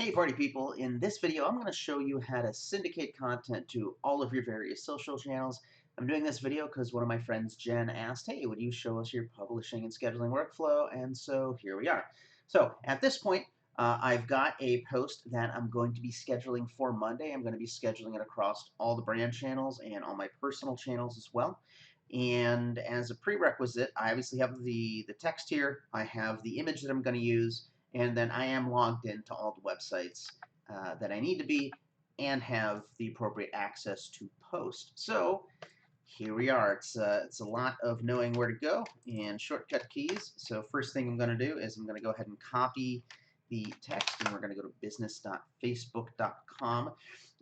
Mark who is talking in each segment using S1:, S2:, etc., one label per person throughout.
S1: Hey party people, in this video I'm going to show you how to syndicate content to all of your various social channels. I'm doing this video because one of my friends, Jen, asked, hey, would you show us your publishing and scheduling workflow? And so here we are. So at this point, I've got a post that I'm going to be scheduling for Monday. I'm going to be scheduling it across all the brand channels and all my personal channels as well. And as a prerequisite, I obviously have the text here. I have the image that I'm going to use, and then I am logged into all the websites that I need to be and have the appropriate access to post. So here we are. It's a lot of knowing where to go and shortcut keys. So first thing I'm going to do is I'm going to go ahead and copy the text, and we're going to go to business.facebook.com.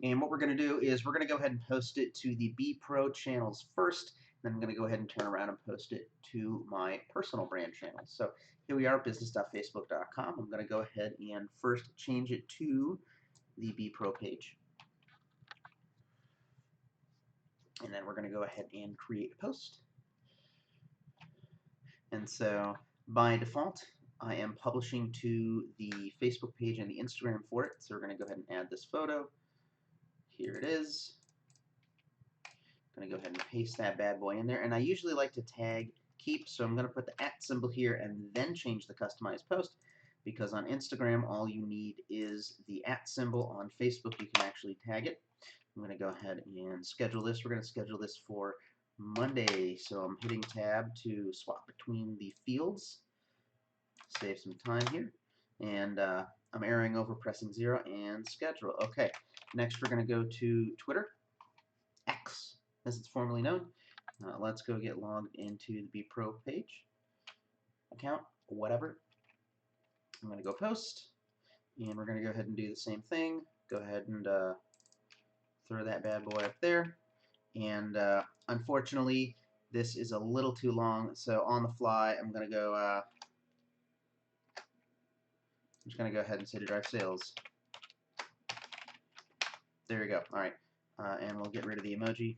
S1: And what we're going to do is we're going to go ahead and post it to the B Pro channels first. Then I'm going to go ahead and turn around and post it to my personal brand channels. So here we are, business.facebook.com. I'm going to go ahead and first change it to the B Pro page. And then we're going to go ahead and create a post. And so by default, I am publishing to the Facebook page and the Instagram for it. So we're going to go ahead and add this photo. Here it is. I'm going to go ahead and paste that bad boy in there. And I usually like to tag keep, so I'm going to put the @ symbol here and then change the customized post, because on Instagram all you need is the @ symbol. On Facebook you can actually tag it. I'm going to go ahead and schedule this. We're going to schedule this for Monday, so I'm hitting tab to swap between the fields, save some time here, and I'm arrowing over, pressing 0, and schedule. Okay, next we're going to go to Twitter, X as it's formerly known. Let's go get logged into the B Pro page, account, whatever. I'm going to go post, and we're going to go ahead and do the same thing. Go ahead and throw that bad boy up there. And unfortunately, this is a little too long, so on the fly, I'm going to go. I'm just going to go ahead and say to drive sales. There we go. All right, and we'll get rid of the emoji.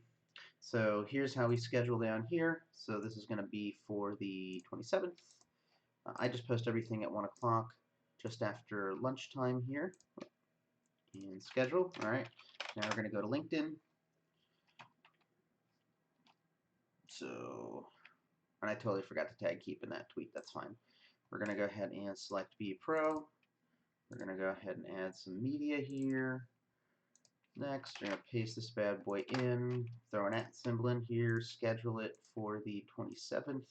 S1: So here's how we schedule down here. So this is going to be for the 27th. I just post everything at 1 o'clock, just after lunchtime here. And schedule. All right. Now we're going to go to LinkedIn. So, and I totally forgot to tag keep in that tweet. That's fine. We're going to go ahead and select B Pro. We're going to go ahead and add some media here. Next, we're going to paste this bad boy in, throw an @ symbol in here, schedule it for the 27th,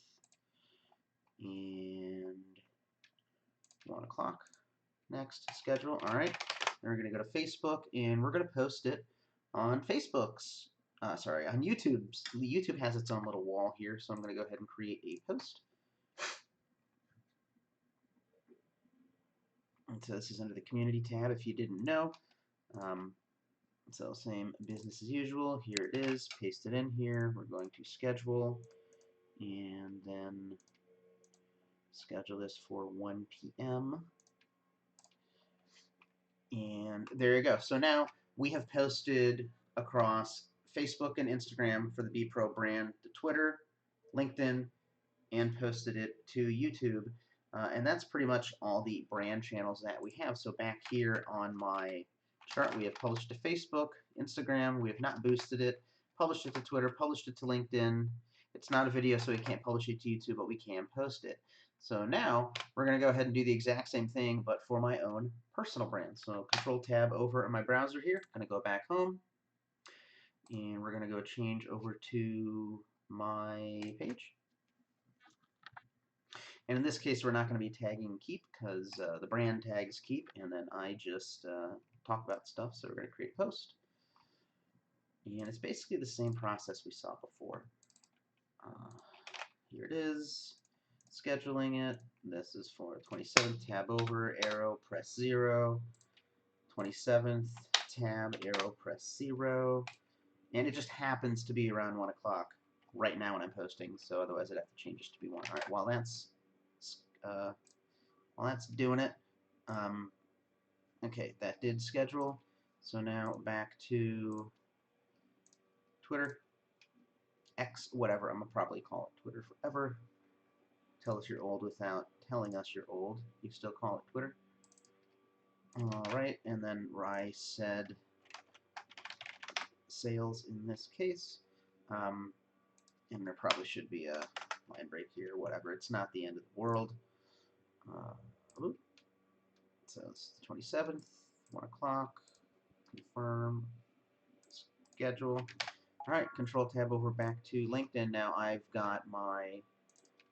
S1: and 1 o'clock. Next, schedule. All right. Then we're going to go to Facebook, and we're going to post it on Facebook's, on YouTube's. YouTube has its own little wall here, so I'm going to go ahead and create a post. And so this is under the community tab, if you didn't know. So same business as usual. Here it is. Paste it in here. We're going to schedule, and then schedule this for 1 p.m. And there you go. So now we have posted across Facebook and Instagram for the B Pro brand to Twitter, LinkedIn, and posted it to YouTube. And that's pretty much all the brand channels that we have. So back here on my chart, we have published to Facebook, Instagram. We have not boosted it. Published it to Twitter, published it to LinkedIn. It's not a video, so we can't publish it to YouTube, but we can post it. So now we're going to go ahead and do the exact same thing, but for my own personal brand. So Control-Tab over in my browser here. I'm going to go back home, and we're going to go change over to my page. And in this case, we're not going to be tagging keep, because the brand tags keep, and then I just talk about stuff. So we're going to create a post. And it's basically the same process we saw before. Here it is, scheduling it. This is for 27th, tab over, arrow, press 0. 27th, tab, arrow, press 0. And it just happens to be around 1 o'clock right now when I'm posting, so otherwise I'd have to change it to be 1. All right, while that's doing it, okay, that did schedule. So now back to Twitter, X, whatever. I'm gonna probably call it Twitter forever. Tell us you're old without telling us you're old. You still call it Twitter. All right, right, and then I said sales in this case. And there probably should be a line break here, whatever. It's not the end of the world. So it's the 27th, 1 o'clock, confirm, schedule. All right, control tab over back to LinkedIn. Now I've got my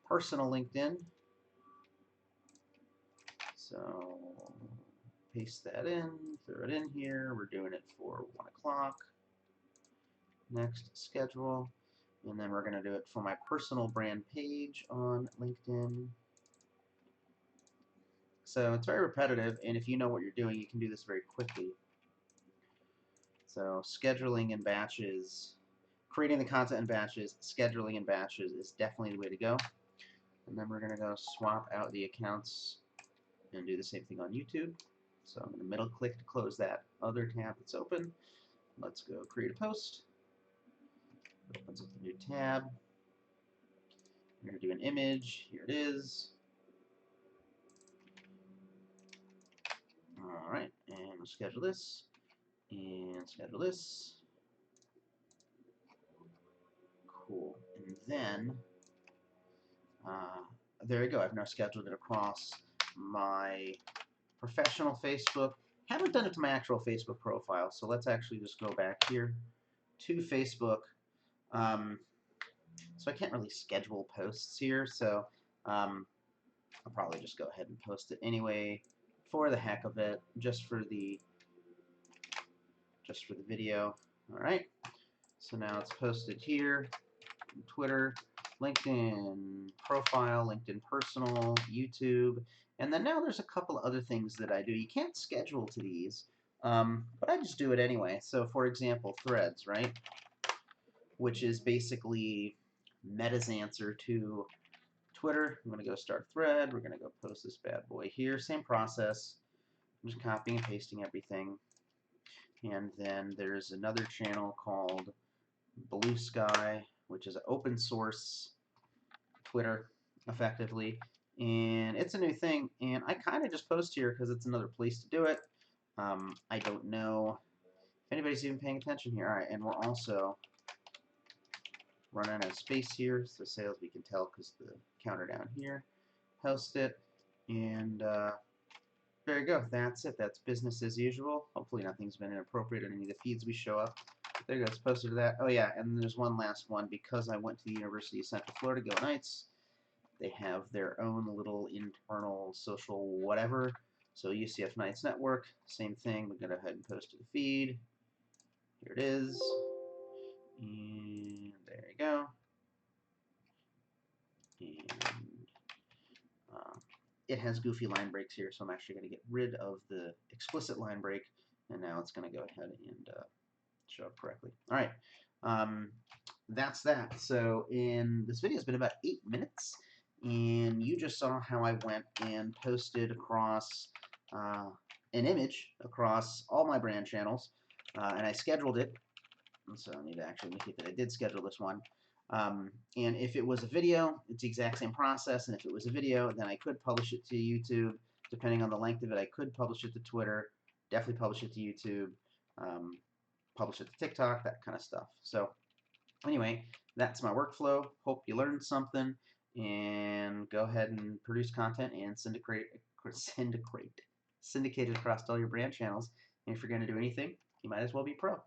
S1: personal LinkedIn. So paste that in, throw it in here. We're doing it for 1 o'clock. Next, schedule. And then we're going to do it for my personal brand page on LinkedIn. So it's very repetitive, and if you know what you're doing, you can do this very quickly. So scheduling in batches, creating the content in batches, scheduling in batches is definitely the way to go. And then we're going to go swap out the accounts and do the same thing on YouTube. So I'm going to middle click to close that other tab that's open. Let's go create a post. It opens up the new tab. I'm going to do an image. Here it is. All right, and we'll schedule this and schedule this. Cool. And then there you go. I've now scheduled it across my professional Facebook. Haven't done it to my actual Facebook profile, so let's actually just go back here to Facebook. So I can't really schedule posts here, so I'll probably just go ahead and post it anyway for the heck of it, just for the video. All right. So now it's posted here. Twitter, LinkedIn profile, LinkedIn personal, YouTube, and then now there's a couple other things that I do. You can't schedule to these, but I just do it anyway. So for example, threads, right? Which is basically Meta's answer to Twitter. I'm going to go start thread. We're going to go post this bad boy here. Same process. I'm just copying and pasting everything. And then there's another channel called Blue Sky, which is an open source Twitter, effectively. And it's a new thing, and I kind of just post here because it's another place to do it. I don't know if anybody's even paying attention here. All right, and we're also running out of space here, so sales we can tell because the counter down here. Post it, and there you go. That's it. That's business as usual. Hopefully nothing's been inappropriate in any of the feeds we show up. There you go. It's posted to that. Oh yeah, and there's one last one. Because I went to the University of Central Florida, go Knights. They have their own little internal social whatever. So UCF Knights Network, same thing. We're going to go ahead and post to the feed. Here it is. And there you go. And it has goofy line breaks here, so I'm actually going to get rid of the explicit line break, and now it's going to go ahead and show up correctly. All right, that's that. So in this video has been about 8 minutes, and you just saw how I went and posted across an image across all my brand channels, and I scheduled it. So I need to actually indicate that I did schedule this one. And if it was a video, it's the exact same process. And if it was a video, then I could publish it to YouTube. Depending on the length of it, I could publish it to Twitter, definitely publish it to YouTube, publish it to TikTok, that kind of stuff. So anyway, that's my workflow. Hope you learned something. And go ahead and produce content and syndicate it across all your brand channels. And if you're going to do anything, you might as well be pro.